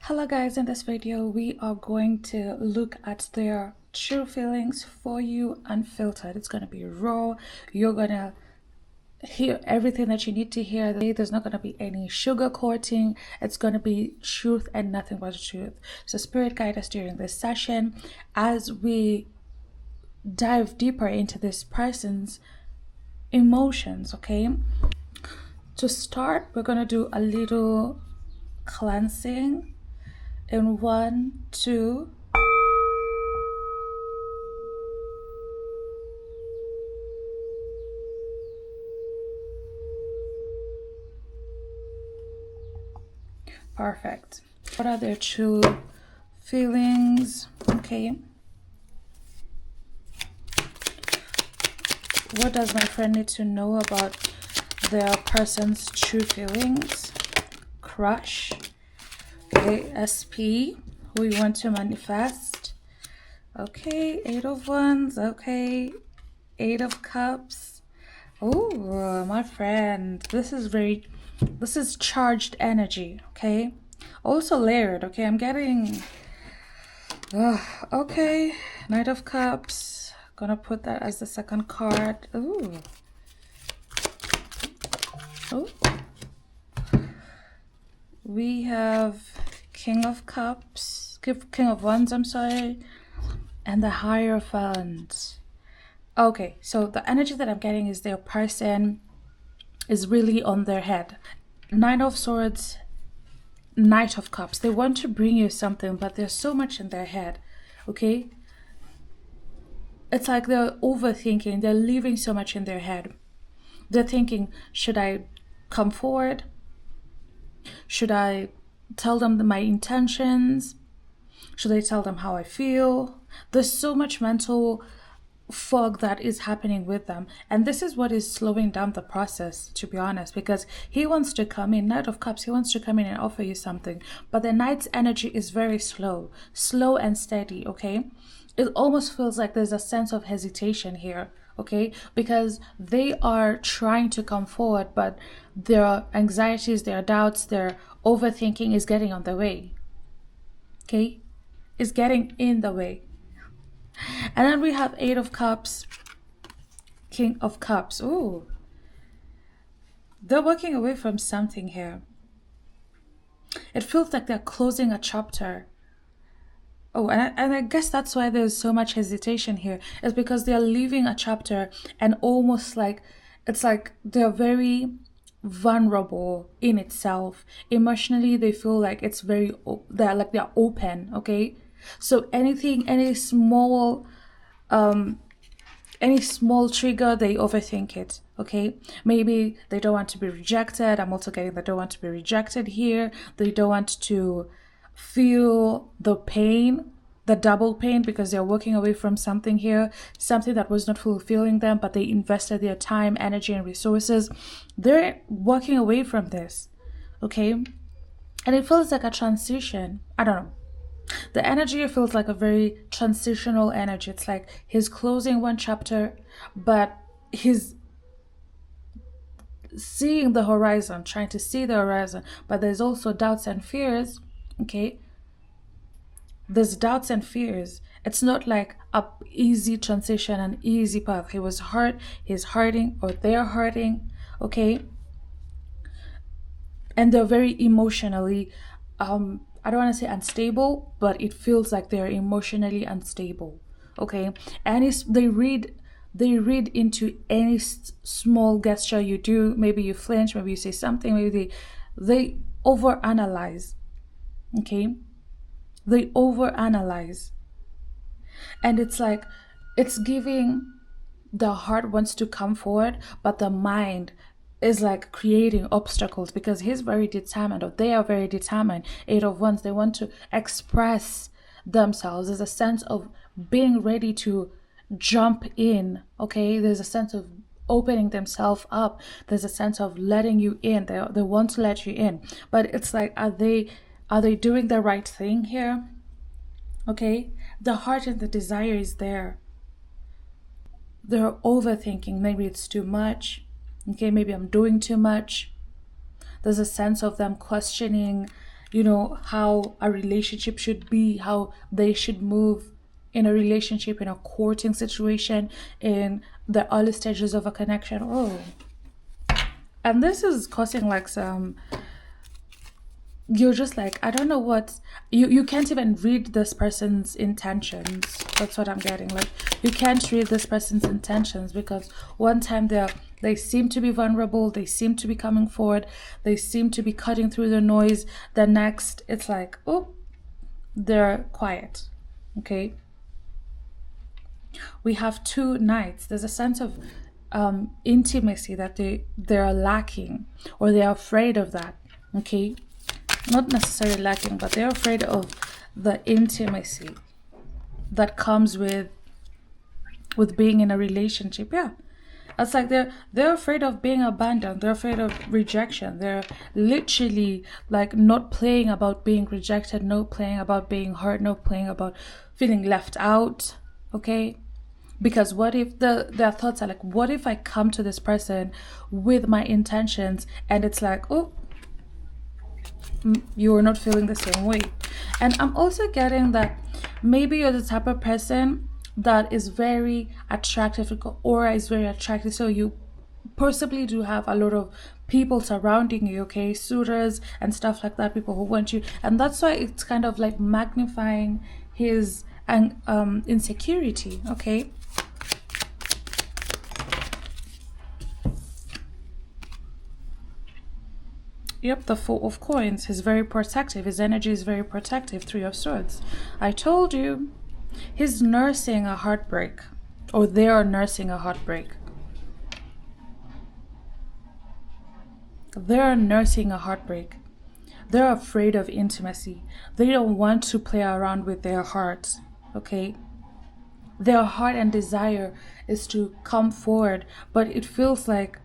Hello guys, in this video we are going to look at their true feelings for you, unfiltered. It's going to be raw. You're going to hear everything that you need to hear. There's not going to be any sugar coating. It's going to be truth and nothing but the truth. So spirit, guide us during this session as we dive deeper into this person's emotions. Okay, to start, we're going to do a little cleansing in 1, 2. Perfect. What are their true feelings? Okay. What does my friend need to know about their person's true feelings? Crush. Okay, SP, who you want to manifest. Okay, 8 of Wands. Okay, 8 of Cups. Oh, my friend, this is charged energy. Okay, also layered. Okay, I'm getting okay, Knight of Cups. Gonna put that as the second card. Ooh. Oh, we have King of Cups, King of Wands, I'm sorry, and the Hierophant. Okay, so the energy that I'm getting is their person is really on their head. 9 of Swords, Knight of Cups. They want to bring you something, but there's so much in their head. Okay, it's like they're overthinking. They're leaving so much in their head. They're thinking, should I come forward? Should I tell them my intentions? Should I tell them how I feel? There's so much mental fog that is happening with them, and this is what is slowing down the process, to be honest, because he wants to come in, Knight of Cups, he wants to come in and offer you something, but the Knight's energy is very slow and steady. Okay, it almost feels like there's a sense of hesitation here. Okay, because they are trying to come forward, but their anxieties, their doubts, their overthinking is getting on the way. Okay, is getting in the way. And then we have 8 of Cups, King of Cups. Ooh, they're walking away from something here. It feels like they're closing a chapter. Oh, and I guess that's why there's so much hesitation here. It's because they're leaving a chapter, and almost like it's like they're very vulnerable in itself. Emotionally, they feel like it's very they're open. Okay, so any small trigger, they overthink it. Okay, maybe they don't want to be rejected. I'm also getting they don't want to be rejected here. They don't want to feel the pain, the double pain, because they're walking away from something here, something that was not fulfilling them, but they invested their time, energy, and resources. They're walking away from this. Okay, and it feels like a transition. I don't know, the energy feels like a very transitional energy. It's like he's closing one chapter, but he's seeing the horizon, trying to see the horizon, but there's also doubts and fears. Okay, there's doubts and fears. It's not like a easy transition, an easy path. He was hurt, he's hurting, or they're hurting. Okay, and they're very emotionally I don't want to say unstable, but it feels like they're emotionally unstable. Okay, and they read into any small gesture you do. Maybe you flinch, maybe you say something, maybe they overanalyze. Okay, they overanalyze, and it's like it's giving, the heart wants to come forward, but the mind is like creating obstacles because he's very determined, or they are very determined. 8 of Wands, they want to express themselves. There's a sense of being ready to jump in. Okay, there's a sense of opening themselves up. There's a sense of letting you in. They want to let you in, but it's like, are they doing the right thing here? Okay, the heart and the desire is there. They're overthinking. Maybe it's too much. Okay, maybe I'm doing too much. There's a sense of them questioning you know, how a relationship should be, how they should move in a relationship, in a courting situation, in the early stages of a connection. Oh, and this is causing like some, you're just like, I don't know what, you can't even read this person's intentions. That's what I'm getting. Like, you can't read this person's intentions, because one time they seem to be vulnerable, they seem to be coming forward, they seem to be cutting through the noise. The next, it's like, oh, they're quiet. Okay, we have two knights. There's a sense of intimacy that they're lacking, or they're afraid of that. Okay, not necessarily lacking, but they're afraid of the intimacy that comes with being in a relationship. Yeah, it's like they're afraid of being abandoned, they're afraid of rejection, they're literally like not playing about being rejected, no playing about being hurt, no playing about feeling left out. Okay, because what if their thoughts are like, what if I come to this person with my intentions and it's like, oh, you're not feeling the same way. And I'm also getting that maybe you're the type of person that is very attractive, your aura is very attractive, so you possibly do have a lot of people surrounding you, okay, suitors and stuff like that, people who want you, and that's why it's kind of like magnifying his insecurity. Okay, yep, the Four of Coins. He's very protective. His energy is very protective. Three of Swords. I told you. He's nursing a heartbreak. Or they are nursing a heartbreak. They're nursing a heartbreak. They're afraid of intimacy. They don't want to play around with their hearts. Okay? Their heart and desire is to come forward. But it feels like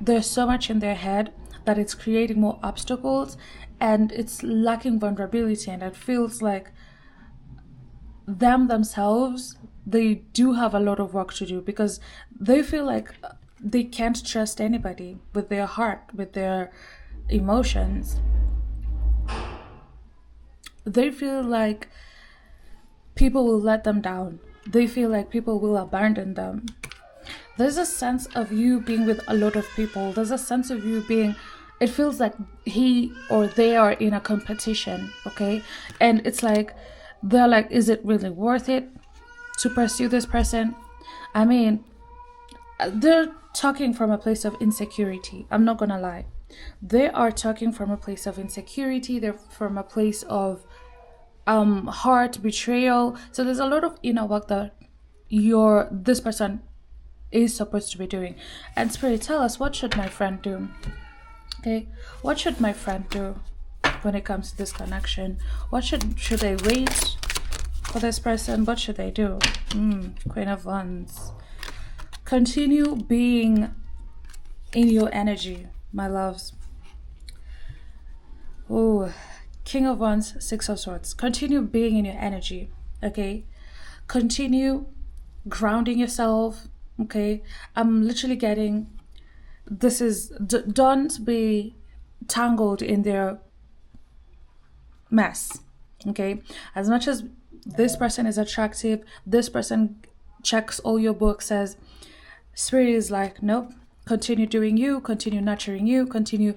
there's so much in their head that it's creating more obstacles, and it's lacking vulnerability, and it feels like themselves, they do have a lot of work to do, because they feel like they can't trust anybody with their heart, with their emotions. They feel like people will let them down. They feel like people will abandon them. There's a sense of you being with a lot of people. There's a sense of you being, it feels like he or they are in a competition, okay? And it's like, they're like, is it really worth it to pursue this person? I mean, they're talking from a place of insecurity. I'm not gonna lie. They are talking from a place of insecurity. They're from a place of heart betrayal. So there's a lot of inner work that this person is supposed to be doing. And Spirit, tell us, what should my friend do? Okay, what should my friend do when it comes to this connection? What should they wait for this person? What should they do? Queen of Wands. Continue being in your energy, my loves. Oh, King of Wands, Six of Swords. Continue being in your energy. Okay, continue grounding yourself. Okay, I'm literally getting, this is, don't be tangled in their mess. Okay, as much as this person is attractive, this person checks all your boxes, Spirit is like, nope, continue doing you, continue nurturing you, continue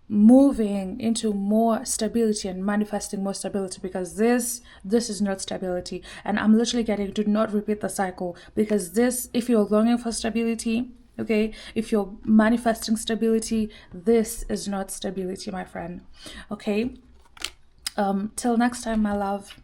moving into more stability and manifesting more stability, because this is not stability. And I'm literally getting, do not repeat the cycle, because this, if you're longing for stability, okay, if you're manifesting stability, this is not stability, my friend. Okay, till next time, my love.